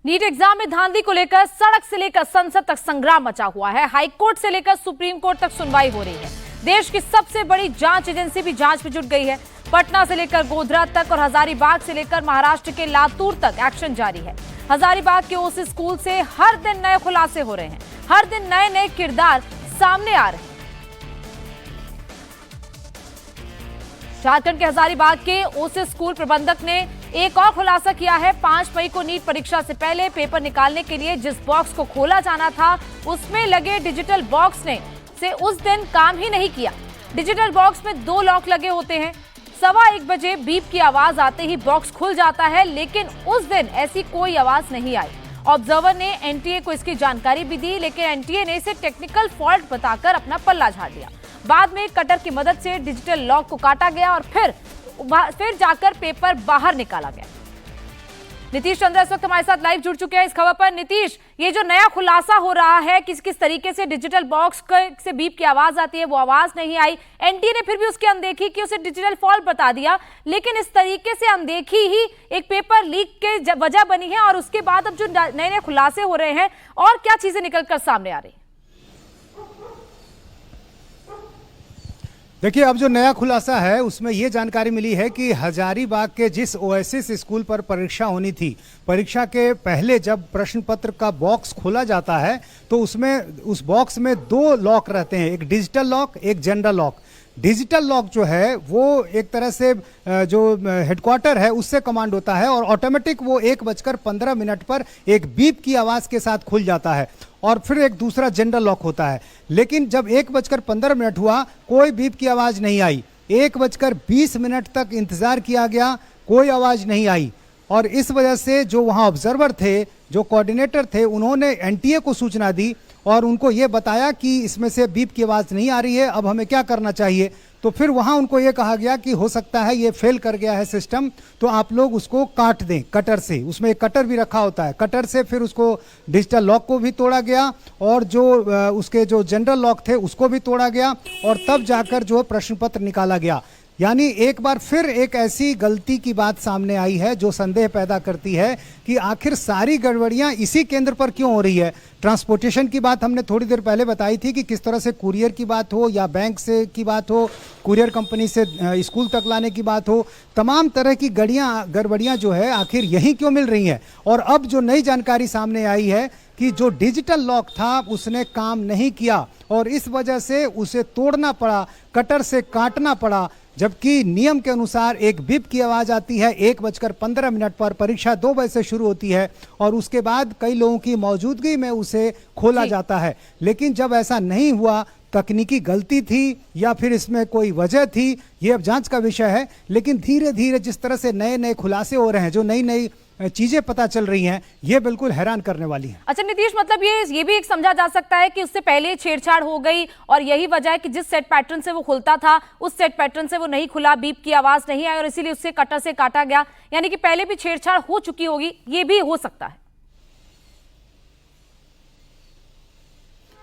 NEET exam में धांधली को लेकर सड़क से लेकर संसद तक संग्राम मचा हुआ है। हाईकोर्ट से लेकर सुप्रीम कोर्ट तक सुनवाई हो रही है। देश की सबसे बड़ी जांच एजेंसी भी जांच में जुट गई है। पटना से लेकर गोधरा तक और हजारीबाग से लेकर महाराष्ट्र के लातूर तक एक्शन जारी है। हजारीबाग के ओसी स्कूल से हर दिन नए खुलासे हो रहे हैं। हर दिन नए नए किरदार सामने आ रहे हैं। झारखंड के हजारीबाग के ओसी स्कूल प्रबंधक ने एक और खुलासा किया है। 5 मई को नीट परीक्षा से पहले पेपर निकालने के लिए जिस बॉक्स को खोला जाना था उसमें लगे डिजिटल बॉक्स ने से उस दिन काम ही नहीं किया। डिजिटल बॉक्स में 2 लॉक लगे होते हैं। 1:15 बजे बीप की आवाज आते ही बॉक्स खुल जाता है, लेकिन उस दिन ऐसी कोई आवाज नहीं आई। ऑब्जर्वर ने एनटीए को इसकी जानकारी भी दी, लेकिन एनटीए ने इसे टेक्निकल फॉल्ट बताकर अपना पल्ला झाड़ दिया। बाद में कटर की मदद से डिजिटल लॉक को काटा गया और फिर जाकर पेपर बाहर निकाला गया। नीतीश चंद्र इस वक्त हमारे साथ लाइव जुड़ चुके हैं इस खबर पर। नीतीश, ये जो नया खुलासा हो रहा है किस तरीके से डिजिटल बॉक्स से बीप की आवाज आती है, वो आवाज नहीं आई, एनटीए ने फिर भी उसकी अनदेखी की, उसे डिजिटल फॉल्ट बता दिया, लेकिन इस तरीके से अनदेखी ही एक पेपर लीक के वजह बनी है। और उसके बाद अब जो नए नए खुलासे हो रहे हैं और क्या चीजें निकलकर सामने आ रही है? देखिए, अब जो नया खुलासा है उसमें ये जानकारी मिली है कि हजारीबाग के जिस ओएसिस स्कूल पर परीक्षा होनी थी, परीक्षा के पहले जब प्रश्न पत्र का बॉक्स खोला जाता है तो उस बॉक्स में 2 लॉक रहते हैं, एक डिजिटल लॉक, एक जनरल लॉक। डिजिटल लॉक जो है वो एक तरह से जो हेडक्वार्टर है उससे कमांड होता है और ऑटोमेटिक वो 1:15 पर एक बीप की आवाज़ के साथ खुल जाता है। और फिर एक दूसरा जनरल लॉक होता है। लेकिन जब 1:15 हुआ कोई बीप की आवाज़ नहीं आई। 1:20 तक इंतज़ार किया गया, कोई आवाज़ नहीं आई। और इस वजह से जो वहाँ ऑब्जर्वर थे, जो कोऑर्डिनेटर थे, उन्होंने एनटीए को सूचना दी और उनको ये बताया कि इसमें से बीप की आवाज़ नहीं आ रही है, अब हमें क्या करना चाहिए। तो फिर वहाँ उनको ये कहा गया कि हो सकता है ये फेल कर गया है सिस्टम, तो आप लोग उसको काट दें कटर से। उसमें एक कटर भी रखा होता है, कटर से फिर उसको डिजिटल लॉक को भी तोड़ा गया और जो उसके जो जनरल लॉक थे उसको भी तोड़ा गया और तब जाकर जो प्रश्न पत्र निकाला गया। यानी एक बार फिर एक ऐसी गलती की बात सामने आई है जो संदेह पैदा करती है कि आखिर सारी गड़बड़ियां इसी केंद्र पर क्यों हो रही है। ट्रांसपोर्टेशन की बात हमने थोड़ी देर पहले बताई थी कि किस तरह से कुरियर की बात हो या बैंक से की बात हो, कुरियर कंपनी से स्कूल तक लाने की बात हो, तमाम तरह की गड़बड़ियां जो है आखिर यहीं क्यों मिल रही हैं। और अब जो नई जानकारी सामने आई है कि जो डिजिटल लॉक था उसने काम नहीं किया और इस वजह से उसे तोड़ना पड़ा, कटर से काटना पड़ा। जबकि नियम के अनुसार एक बीप की आवाज़ आती है 1:15 पर, परीक्षा 2 बजे से शुरू होती है और उसके बाद कई लोगों की मौजूदगी में उसे खोला जाता है। लेकिन जब ऐसा नहीं हुआ, तकनीकी गलती थी या फिर इसमें कोई वजह थी, ये अब जांच का विषय है। लेकिन धीरे धीरे जिस तरह से नए नए खुलासे हो रहे हैं, जो नई नई चीजें पता चल रही हैं, ये बिल्कुल हैरान करने वाली है। अच्छा नीतीश, मतलब ये भी एक समझा जा सकता है कि उससे पहले छेड़छाड़ हो गई और यही वजह है कि जिस सेट पैटर्न से वो खुलता था उस सेट पैटर्न से वो नहीं खुला, बीप की आवाज नहीं आई और इसीलिए उससे कटर से काटा गया। यानी कि पहले भी छेड़छाड़ हो चुकी होगी, ये भी हो सकता है।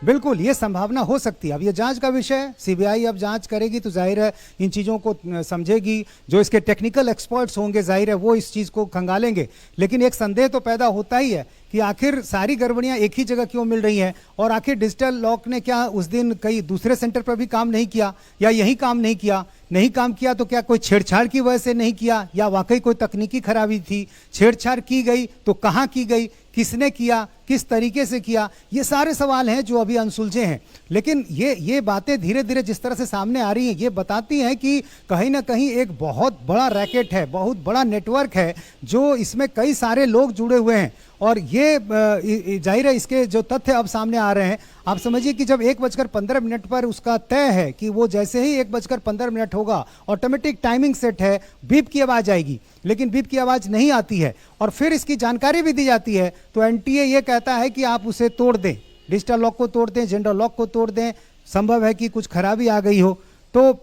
बिल्कुल, ये संभावना हो सकती है। अब ये जांच का विषय है, सीबीआई अब जांच करेगी तो जाहिर है इन चीज़ों को समझेगी। जो इसके टेक्निकल एक्सपर्ट्स होंगे जाहिर है वो इस चीज़ को खंगालेंगे। लेकिन एक संदेह तो पैदा होता ही है कि आखिर सारी गड़बड़ियां एक ही जगह क्यों मिल रही हैं और आखिर डिजिटल लॉक ने क्या उस दिन कई दूसरे सेंटर पर भी काम नहीं किया या यही काम नहीं किया। नहीं काम किया तो क्या कोई छेड़छाड़ की वजह से नहीं किया या वाकई कोई तकनीकी खराबी थी। छेड़छाड़ की गई तो कहाँ की गई, किसने किया, किस तरीके से किया, ये सारे सवाल हैं जो अभी अनसुलझे हैं। लेकिन ये बातें धीरे धीरे जिस तरह से सामने आ रही हैं ये बताती हैं कि कहीं ना कहीं एक बहुत बड़ा रैकेट है, बहुत बड़ा नेटवर्क है जो इसमें कई सारे लोग जुड़े हुए हैं। और ये जाहिर है इसके जो तथ्य अब सामने आ रहे हैं, आप समझिए कि जब 1:15 पर उसका तय है कि वो जैसे ही 1:15 होगा ऑटोमेटिक टाइमिंग सेट है, बीप की आवाज़ आएगी, लेकिन बीप की आवाज़ नहीं आती है। और फिर इसकी जानकारी भी दी जाती है तो एनटीए ये कहता है कि आप उसे तोड़ दें, डिजिटल लॉक को तोड़ दें, जनरल लॉक को तोड़ दें। संभव है कि कुछ खराबी आ गई हो, तो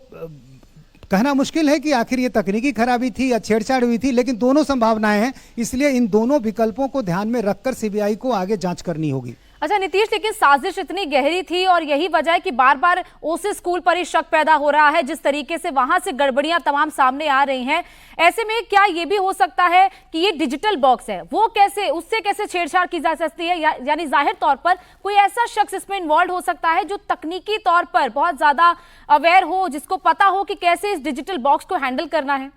कहना मुश्किल है कि आखिर ये तकनीकी खराबी थी या छेड़छाड़ हुई थी, लेकिन दोनों संभावनाएं हैं। इसलिए इन दोनों विकल्पों को ध्यान में रखकर सीबीआई को आगे जांच करनी होगी। अच्छा नीतीश, लेकिन साजिश इतनी गहरी थी और यही वजह है कि बार बार ओसी स्कूल पर ही शक पैदा हो रहा है, जिस तरीके से वहां से गड़बड़ियां तमाम सामने आ रही हैं। ऐसे में क्या ये भी हो सकता है कि ये डिजिटल बॉक्स है, वो कैसे, उससे कैसे छेड़छाड़ की जा सकती है, यानी जाहिर तौर पर कोई ऐसा शख्स इसमें इन्वॉल्व हो सकता है जो तकनीकी तौर पर बहुत ज्यादा अवेयर हो, जिसको पता हो कि कैसे इस डिजिटल बॉक्स को हैंडल करना है।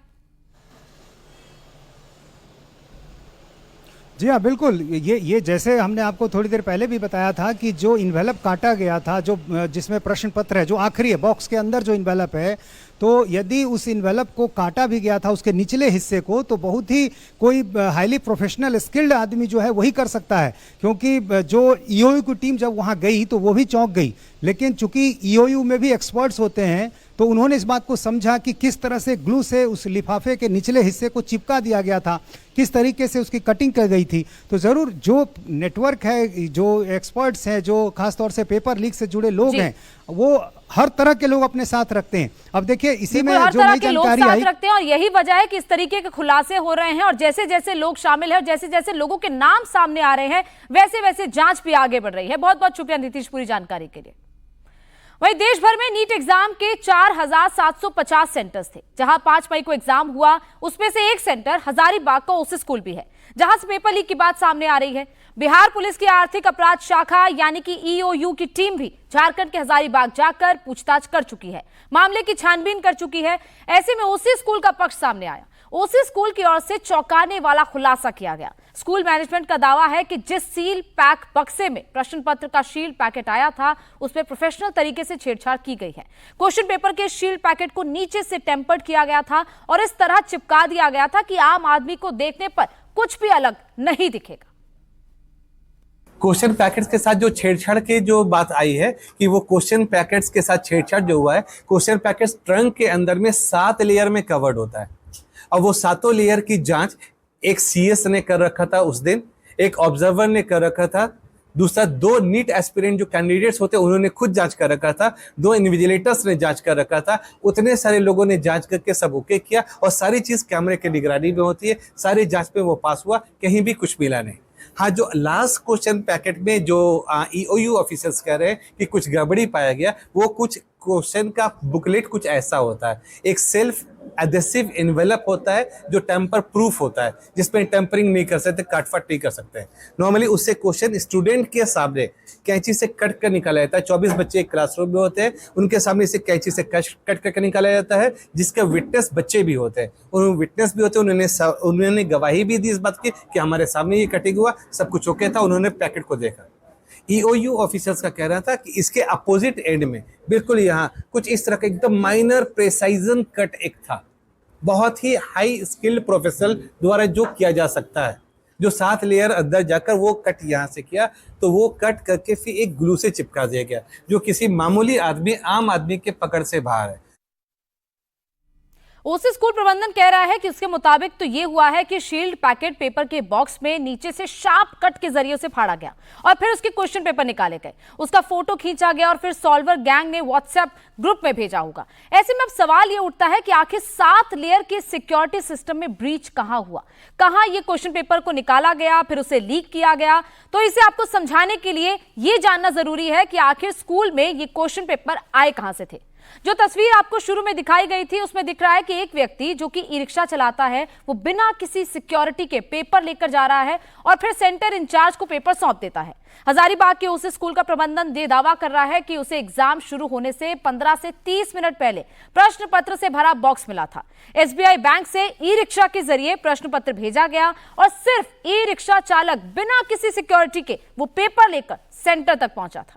जी हाँ, बिल्कुल। ये जैसे हमने आपको थोड़ी देर पहले भी बताया था कि जो इन्वेलप काटा गया था, जो जिसमें प्रश्न पत्र है, जो आखिरी है बॉक्स के अंदर जो इन्वेलप है, तो यदि उस इन्वेलप को काटा भी गया था उसके निचले हिस्से को, तो बहुत ही कोई हाईली प्रोफेशनल स्किल्ड आदमी जो है वही कर सकता है, क्योंकि जो ईओयू की टीम जब वहाँ गई तो वो भी चौंक गई। लेकिन चूंकि ईओयू में भी एक्सपर्ट्स होते हैं, तो उन्होंने इस बात को समझा कि किस तरह से ग्लू से उस लिफाफे के निचले हिस्से को चिपका दिया गया था, किस तरीके से उसकी कटिंग कर गई थी। तो ज़रूर जो नेटवर्क है, जो एक्सपर्ट्स हैं, जो खासतौर से पेपर लीक से जुड़े लोग हैं, वो हर तरह के लोग अपने साथ रखते हैं। अब देखिए इसी में जो नई जानकारी आई रखते हैं और यही वजह है कि इस तरीके के खुलासे हो रहे हैं और जैसे जैसे लोग शामिल हैं और जैसे जैसे लोगों के नाम सामने आ रहे हैं, वैसे वैसे जांच भी आगे बढ़ रही है। बहुत बहुत शुक्रिया नीतीश पूरी जानकारी के लिए। वहीं देश भर में नीट एग्जाम के 4750 सेंटर्स थे, जहां 5 मई को एग्जाम हुआ। उसमें से एक सेंटर हजारीबाग का ओसी स्कूल भी है, जहां से पेपर लीक की बात सामने आ रही है। बिहार पुलिस की आर्थिक अपराध शाखा यानी कि ईओयू की टीम भी झारखंड के हजारीबाग जाकर पूछताछ कर चुकी है, मामले की छानबीन कर चुकी है। ऐसे में ओसी स्कूल का पक्ष सामने आया। ओसी स्कूल की ओर से चौंकाने वाला खुलासा किया गया। स्कूल मैनेजमेंट का दावा है कि जिस सील पैक बक्से में प्रश्न पत्र का शील्ड पैकेट आया था, उसमें प्रोफेशनल तरीके से छेड़छाड़ की गई है। क्वेश्चन पेपर के शील्ड पैकेट को नीचे से टेम्पर्ड किया गया था और इस तरह चिपका दिया गया था कि आम आदमी को देखने पर कुछ भी अलग नहीं दिखेगा। क्वेश्चन पैकेट्स के साथ जो छेड़छाड़ की जो बात आई है कि वो क्वेश्चन पैकेट्स के साथ छेड़छाड़ जो हुआ है, क्वेश्चन पैकेट्स ट्रंक के अंदर में 7 लेयर में कवर्ड होता है और वो 7 लेयर की जांच एक सीएस ने कर रखा था उस दिन, एक ऑब्जर्वर ने कर रखा था, दूसरा 2 नीट एस्पिरेंट जो कैंडिडेट्स होते उन्होंने खुद जांच कर रखा था, 2 इन्विजिलेटर्स ने जांच कर रखा था। उतने सारे लोगों ने जांच करके सब ओके किया और सारी चीज कैमरे की निगरानी में होती है। सारी जांच पे वो पास हुआ, कहीं भी कुछ मिला नहीं। हाँ, जो लास्ट क्वेश्चन पैकेट में जो ईओयू ऑफिसर्स कह रहे हैं कि कुछ गड़बड़ी पाया गया, वो कुछ क्वेश्चन का बुकलेट कुछ ऐसा होता है, एक सेल्फ एडेसिव एनवेलप होता है जो टेम्पर प्रूफ होता है, जिसमें टेम्परिंग नहीं कर सकते, कटफट नहीं कर सकते। नॉर्मली उससे क्वेश्चन स्टूडेंट के सामने कैंची से कट कर निकाला जाता है। 24 बच्चे एक क्लासरूम में होते हैं, उनके सामने से कैंची से कट करके निकाला जाता है, जिसका विटनेस बच्चे भी होते हैं। उन्होंने विटनेस भी होते हैं, उन्होंने गवाही भी दी इस बात की कि हमारे सामने ये कटिंग हुआ, सब कुछ ओके था। उन्होंने पैकेट को देखा। ईओयू ऑफिसर्स का कहना था कि इसके अपोजिट एंड में बिल्कुल यहाँ कुछ इस तरह का एकदम माइनर प्रेसाइजन कट एक था, बहुत ही हाई स्किल्ड प्रोफेशनल द्वारा जो किया जा सकता है, जो 7 लेयर अंदर जाकर वो कट यहाँ से किया, तो वो कट करके फिर एक ग्लू से चिपका दिया गया, जो किसी मामूली आदमी, आम आदमी के पकड़ से बाहर है। ओसी स्कूल प्रबंधन कह रहा है कि उसके मुताबिक तो ये हुआ है कि शील्ड पैकेट पेपर के बॉक्स में नीचे से शार्प कट के जरिए से फाड़ा गया और फिर उसके क्वेश्चन पेपर निकाले गए, उसका फोटो खींचा गया और फिर सॉल्वर गैंग ने व्हाट्सएप ग्रुप में भेजा होगा। ऐसे में अब सवाल ये उठता है कि आखिर 7 लेयर के सिक्योरिटी सिस्टम में ब्रीच कहां हुआ, कहां ये क्वेश्चन पेपर को निकाला गया, फिर उसे लीक किया गया। तो इसे आपको समझाने के लिए ये जानना जरूरी है कि आखिर स्कूल में ये क्वेश्चन पेपर आए कहां से थे। जो तस्वीर आपको शुरू में दिखाई गई थी, उसमें दिख रहा है कि एक व्यक्ति जो कि ई रिक्शा चलाता है, वो बिना किसी सिक्योरिटी के पेपर लेकर जा रहा है और फिर सेंटर इंचार्ज को पेपर सौंप देता है। हजारीबाग के उस स्कूल का प्रबंधन ये दावा कर रहा है कि उसे एग्जाम शुरू होने से 15 से 30 मिनट पहले प्रश्न पत्र से भरा बॉक्स मिला था। एसबीआई बैंक से ई रिक्शा के जरिए प्रश्न पत्र भेजा गया और सिर्फ ई रिक्शा चालक बिना किसी सिक्योरिटी के वो पेपर लेकर सेंटर तक पहुंचा था।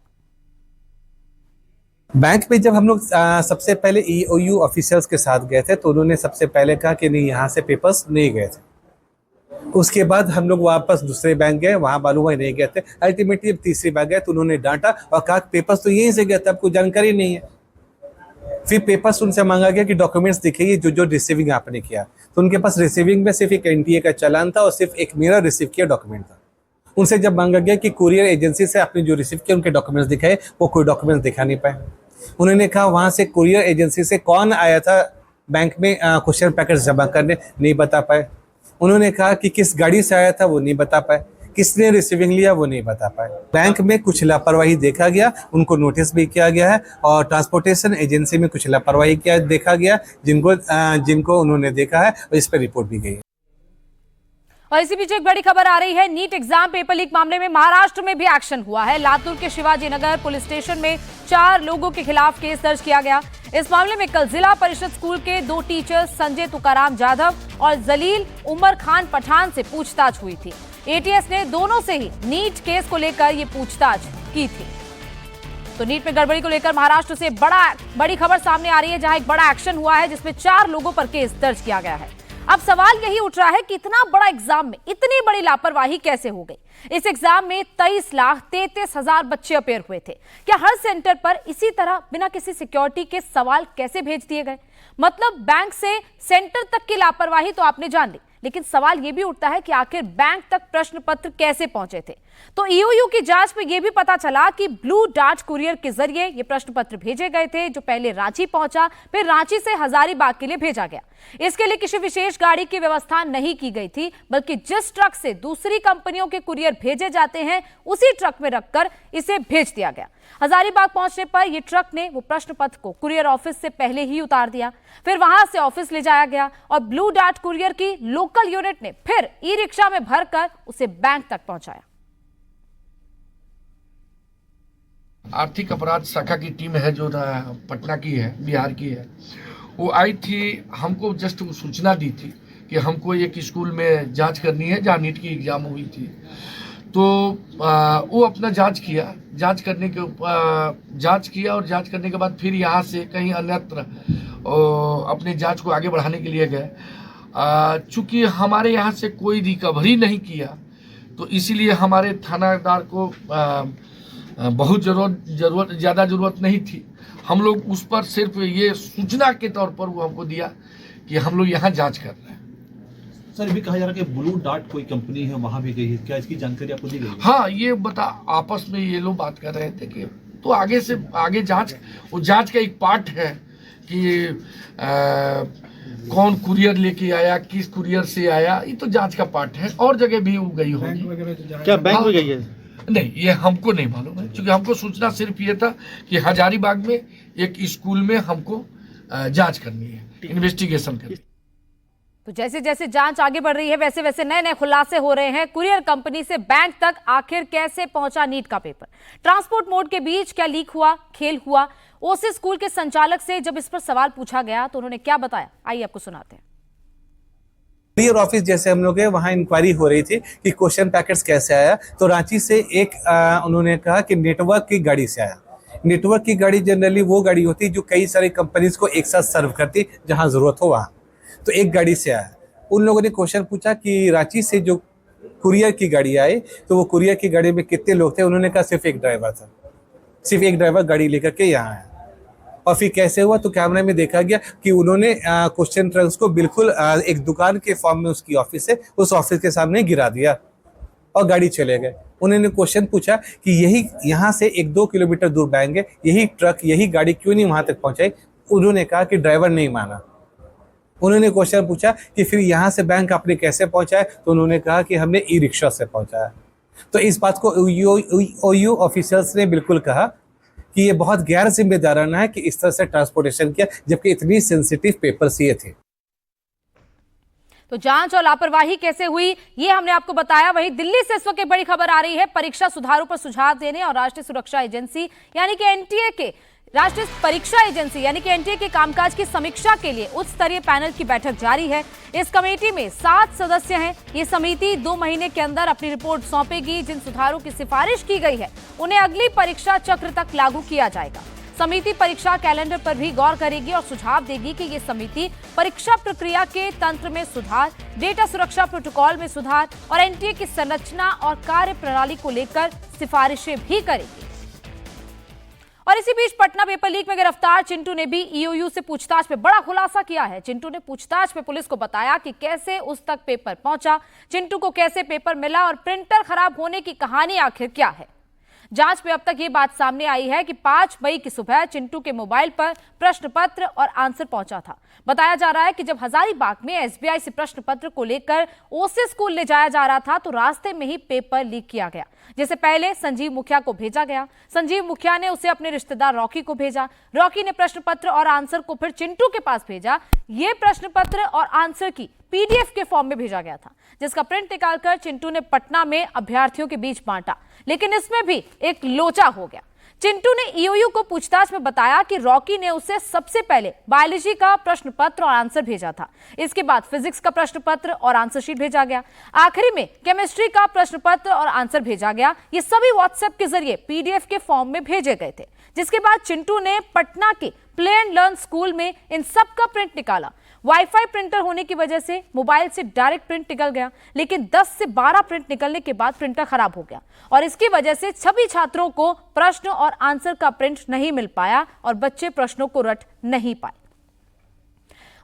बैंक में जब हम लोग सबसे पहले ईओयू ऑफिसर्स के साथ गए थे, तो उन्होंने सबसे पहले कहा कि नहीं, यहाँ से पेपर्स नहीं गए थे। उसके बाद हम लोग वापस दूसरे बैंक गए, वहाँ मालूम हुआ नहीं गए थे। अल्टीमेटली तीसरी बार गए तो उन्होंने डांटा और कहा पेपर्स तो यहीं से गए थे, आपको जानकारी नहीं है। फिर पेपर्स उनसे मांगा गया कि डॉक्यूमेंट्स दिखाइए जो रिसीविंग आपने किया, तो उनके पास रिसीविंग में सिर्फ एक एनटीए का चालान था और सिर्फ एक मेरा रिसीव किया डॉक्यूमेंट था। उनसे जब मांगा गया कि कुरियर एजेंसी से आपने जो रिसीव किया उनके डॉक्यूमेंट्स दिखाए, वो कोई डॉक्यूमेंट्स दिखा नहीं पाए। उन्होंने कहा वहाँ से कुरियर एजेंसी से कौन आया था बैंक में क्वेश्चन पैकेट जमा करने, नहीं बता पाए। उन्होंने कहा कि किस गाड़ी से आया था, वो नहीं बता पाए। किसने रिसीविंग लिया वो नहीं बता पाए। बैंक में कुछ लापरवाही देखा गया, उनको नोटिस भी किया गया है, और ट्रांसपोर्टेशन एजेंसी में कुछ लापरवाही किया देखा गया, जिनको उन्होंने देखा है, और इस पर रिपोर्ट भी गई है। और इसी बीच एक बड़ी खबर आ रही है, नीट एग्जाम पेपर लीक मामले में महाराष्ट्र में भी एक्शन हुआ है। लातूर के शिवाजी नगर पुलिस स्टेशन में 4 लोगों के खिलाफ केस दर्ज किया गया। इस मामले में कल जिला परिषद स्कूल के 2 टीचर संजय तुकाराम जाधव और जलील उमर खान पठान से पूछताछ हुई थी। एटीएस ने दोनों से ही नीट केस को लेकर ये पूछताछ की थी। तो नीट में गड़बड़ी को लेकर महाराष्ट्र से बड़ी खबर सामने आ रही है, जहां एक बड़ा एक्शन हुआ है जिसमें 4 लोगों पर केस दर्ज किया गया है। अब सवाल यही उठ रहा है कि इतना बड़ा एग्जाम में इतनी बड़ी लापरवाही कैसे हो गई। इस एग्जाम में 23,33,000 बच्चे अपेयर हुए थे। क्या हर सेंटर पर इसी तरह बिना किसी सिक्योरिटी के सवाल कैसे भेज दिए गए? मतलब बैंक से सेंटर तक की लापरवाही तो आपने जान ली, लेकिन सवाल यह भी उठता है कि आखिर बैंक तक प्रश्न पत्र कैसे पहुंचे थे। तो ईओयू की जांच में यह भी पता चला कि ब्लू डार्ट कुरियर के जरिए ये प्रश्न पत्र भेजे गए थे, जो पहले रांची पहुंचा, फिर रांची से हजारीबाग के लिए भेजा गया। इसके लिए किसी विशेष गाड़ी की व्यवस्था नहीं की गई थी, बल्कि जिस ट्रक से दूसरी कंपनियों के कुरियर भेजे जाते हैं उसी ट्रक में रखकर इसे भेज दिया गया। हजारीबाग पहुंचने पर यह ट्रक ने वो प्रश्न पत्र को कुरियर ऑफिस से पहले ही उतार दिया, फिर वहां से ऑफिस ले जाया गया और ब्लू डार्ट कुरियर की लोकल यूनिट ने फिर ई रिक्शा में भरकर उसे बैंक तक पहुंचाया। आर्थिक अपराध शाखा की टीम है जो पटना की है, बिहार की है, वो आई थी, हमको जस्ट सूचना दी थी कि हमको एक स्कूल में जांच करनी है जहाँ नीट की एग्ज़ाम हुई थी। तो वो अपना जांच किया और जांच करने के बाद फिर यहाँ से कहीं अन्यत्र अपने जांच को आगे बढ़ाने के लिए गए। चूँकि हमारे यहाँ से कोई रिकवरी नहीं किया, तो इसीलिए हमारे थानादार को बहुत ज़्यादा ज़रूरत नहीं थी। हम लोग उस पर सिर्फ ये सूचना के तौर पर वो हमको दिया कि हम लोग यहाँ जांच कर रहे हैं। सर, ये भी कहा जा रहा है कि ब्लू डार्ट कोई कंपनी है वहाँ भी गई है, क्या इसकी जानकारी आपको दी गई है? हाँ, ये आपस में ये लोग बात कर रहे थे कि तो आगे जांच का एक पार्ट है कि कौन कुरियर लेके आया, किस कुरियर से आया, ये तो जांच का पार्ट है। और जगह भी वो गई होगी। क्या बैंक में गई है? नहीं, ये हमको नहीं मालूम है, क्योंकि हमको सूचना सिर्फ ये था कि हजारीबाग में एक स्कूल में हमको जांच करनी है, इन्वेस्टिगेशन करनी है। तो जैसे जैसे जांच आगे बढ़ रही है, वैसे वैसे नए नए खुलासे हो रहे हैं। कुरियर कंपनी से बैंक तक आखिर कैसे पहुंचा नीट का पेपर? ट्रांसपोर्ट मोड के बीच क्या लीक हुआ, खेल हुआ? ओसी स्कूल के संचालक से जब इस पर सवाल पूछा गया तो उन्होंने क्या बताया, आइए आपको सुनाते हैं। कुरियर ऑफिस जैसे हम लोग वहाँ इंक्वायरी हो रही थी कि क्वेश्चन पैकेट्स कैसे आया, तो रांची से एक उन्होंने कहा कि नेटवर्क की गाड़ी से आया। नेटवर्क की गाड़ी जनरली वो गाड़ी होती है जो कई सारी कंपनीज को एक साथ सर्व करती, जहाँ जरूरत हो वहाँ, तो एक गाड़ी से आया। उन लोगों ने क्वेश्चन पूछा कि रांची से जो कुरियर की गाड़ी आई, तो वो कुरियर की गाड़ी में कितने लोग थे? उन्होंने कहा सिर्फ एक ड्राइवर था, सिर्फ एक ड्राइवर गाड़ी लेकर के यहाँ आया। और फिर कैसे हुआ, तो कैमरा में देखा गया कि उन्होंने क्वेश्चन ट्रंक्स को बिल्कुल एक दुकान के फॉर्म में उसकी ऑफिस है, उस ऑफिस के सामने गिरा दिया और गाड़ी चले गए। उन्होंने क्वेश्चन पूछा कि यही यहाँ से 1-2 किलोमीटर दूर बैंक है, यही ट्रक यही गाड़ी क्यों नहीं वहाँ तक पहुँचाई? उन्होंने कहा कि ड्राइवर नहीं माना। उन्होंने क्वेश्चन पूछा कि फिर यहाँ से बैंक आपने कैसे पहुँचाया? तो उन्होंने कहा कि हमने ई रिक्शा से पहुँचाया। तो इस बात को ओयू ऑफिसर्स ने बिल्कुल कहा कि ये बहुत गैर जिम्मेदाराना है कि इस तरह से ट्रांसपोर्टेशन किया, जबकि इतनी सेंसिटिव पेपर्स ये थे। तो जांच और लापरवाही कैसे हुई, ये हमने आपको बताया। वहीं दिल्ली से इस वक्त एक बड़ी खबर आ रही है। परीक्षा सुधारों पर सुझाव देने और राष्ट्रीय सुरक्षा एजेंसी यानी कि एनटीए के राष्ट्रीय परीक्षा एजेंसी यानी कि एनटीए के कामकाज की समीक्षा के लिए उच्च स्तरीय पैनल की बैठक जारी है। इस कमेटी में 7 सदस्य हैं। ये समिति 2 महीने के अंदर अपनी रिपोर्ट सौंपेगी। जिन सुधारों की सिफारिश की गई है उन्हें अगली परीक्षा चक्र तक लागू किया जाएगा। समिति परीक्षा कैलेंडर पर भी गौर करेगी और सुझाव देगी कि ये समिति परीक्षा प्रक्रिया के तंत्र में सुधार, डेटा सुरक्षा प्रोटोकॉल में सुधार और एनटीए की संरचना और कार्य प्रणाली को लेकर सिफारिशें भी करेगी। और इसी बीच पटना पेपर लीक में गिरफ्तार चिंटू ने भी ईओयू से पूछताछ में बड़ा खुलासा किया है। चिंटू ने पूछताछ में पुलिस को बताया कि कैसे उस तक पेपर पहुंचा, चिंटू को कैसे पेपर मिला और प्रिंटर खराब होने की कहानी आखिर क्या है। जांच में अब तक ये बात सामने आई है कि 5 मई की सुबह चिंटू के मोबाइल पर प्रश्न पत्र और आंसर पहुंचा था। बताया जा रहा है कि जब हजारीबाग में एसबीआई से प्रश्न पत्र को लेकर ओसे स्कूल ले जाया जा रहा था तो रास्ते में ही पेपर लीक किया गया, जिसे पहले संजीव मुखिया को भेजा गया। संजीव मुखिया ने उसे अपने रिश्तेदार रॉकी को भेजा। रॉकी ने प्रश्न पत्र और आंसर को फिर चिंटू के पास भेजा। ये प्रश्न पत्र और आंसर की पीडीएफ के फॉर्म में भेजा गया था, जिसका प्रिंट निकालकर चिंटू ने पटना में अभ्यर्थियों के बीच बांटा। लेकिन इसमें भी एक लोचा हो गया। चिंटू ने ईओयू को पूछताछ में बताया कि रॉकी ने उसे सबसे पहले बायोलॉजी का प्रश्न पत्र और आंसर भेजा था। इसके बाद फिजिक्स का प्रश्न पत्र और आंसर शीट भेजा गया। आखिरी में केमिस्ट्री का प्रश्न पत्र और आंसर भेजा गया। ये सभी व्हाट्सएप के जरिए पीडीएफ के फॉर्म में भेजे गए थे, जिसके बाद चिंटू ने पटना के प्ले एंड लर्न स्कूल में इन सब का प्रिंट निकाला। वाईफाई प्रिंटर होने की वजह से मोबाइल से डायरेक्ट प्रिंट निकल गया, लेकिन 10 से 12 प्रिंट निकलने के बाद प्रिंटर खराब हो गया और इसकी वजह से सभी छात्रों को प्रश्न और आंसर का प्रिंट नहीं मिल पाया और बच्चे प्रश्नों को रट नहीं पाए।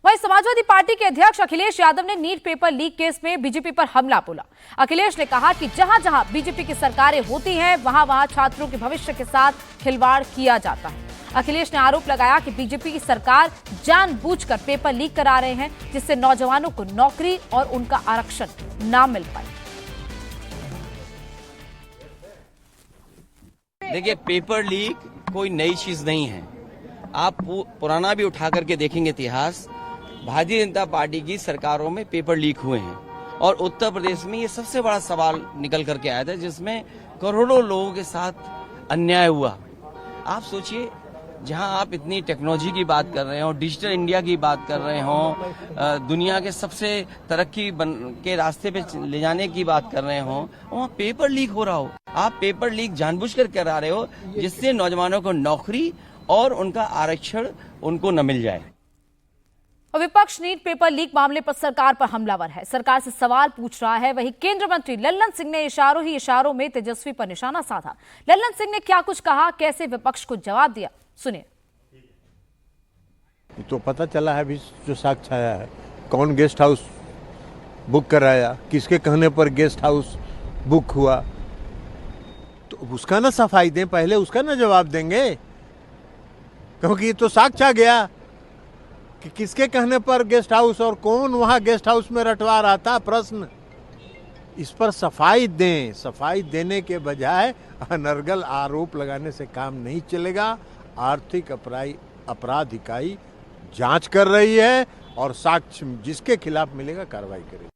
वहीं समाजवादी पार्टी के अध्यक्ष अखिलेश यादव ने नीट पेपर लीक केस में बीजेपी पर हमला बोला। अखिलेश ने कहा कि जहां जहां बीजेपी की सरकारें होती हैं वहां वहां छात्रों के भविष्य के साथ खिलवाड़ किया जाता है। अखिलेश ने आरोप लगाया कि बीजेपी की सरकार जानबूझकर पेपर लीक करा रहे हैं, जिससे नौजवानों को नौकरी और उनका आरक्षण ना मिल पाए। देखिए, पेपर लीक कोई नई चीज नहीं है। आप पुराना भी उठा करके देखेंगे इतिहास, भारतीय जनता पार्टी की सरकारों में पेपर लीक हुए हैं और उत्तर प्रदेश में ये सबसे बड़ा सवाल निकल करके आया था, जिसमें करोड़ों लोगों के साथ अन्याय हुआ। आप सोचिए, जहां आप इतनी टेक्नोलॉजी की बात कर रहे हो, डिजिटल इंडिया की बात कर रहे हो, दुनिया के सबसे तरक्की के रास्ते पे ले जाने की बात कर रहे हो, वहाँ पेपर लीक हो रहा हो। आप पेपर लीक जानबूझकर करा रहे हो, जिससे नौजवानों को नौकरी और उनका आरक्षण उनको न मिल जाए। और विपक्ष नीट पेपर लीक मामले पर सरकार पर हमलावर है, सरकार से सवाल पूछ रहा है। वहीं केंद्रीय मंत्री लल्लन सिंह ने इशारों ही इशारों में तेजस्वी पर निशाना साधा। लल्लन सिंह ने क्या कुछ कहा, कैसे विपक्ष को जवाब दिया, सुनिए। तो पता चला है अभी जो साक्ष्य आया है, कौन गेस्ट हाउस बुक कराया, किसके कहने पर गेस्ट हाउस बुक हुआ, तो उसका ना सफाई दें, पहले उसका ना जवाब देंगे, क्योंकि ये तो साक्ष्य आ गया कि किसके कहने पर गेस्ट हाउस और कौन वहां गेस्ट हाउस में रटवा रहा था। प्रश्न इस पर सफाई दें। सफाई देने के बजाय अनर्गल आरोप लगाने से काम नहीं चलेगा। आर्थिक अपराध इकाई जांच कर रही है और साक्ष्य जिसके खिलाफ मिलेगा कार्रवाई करेगी।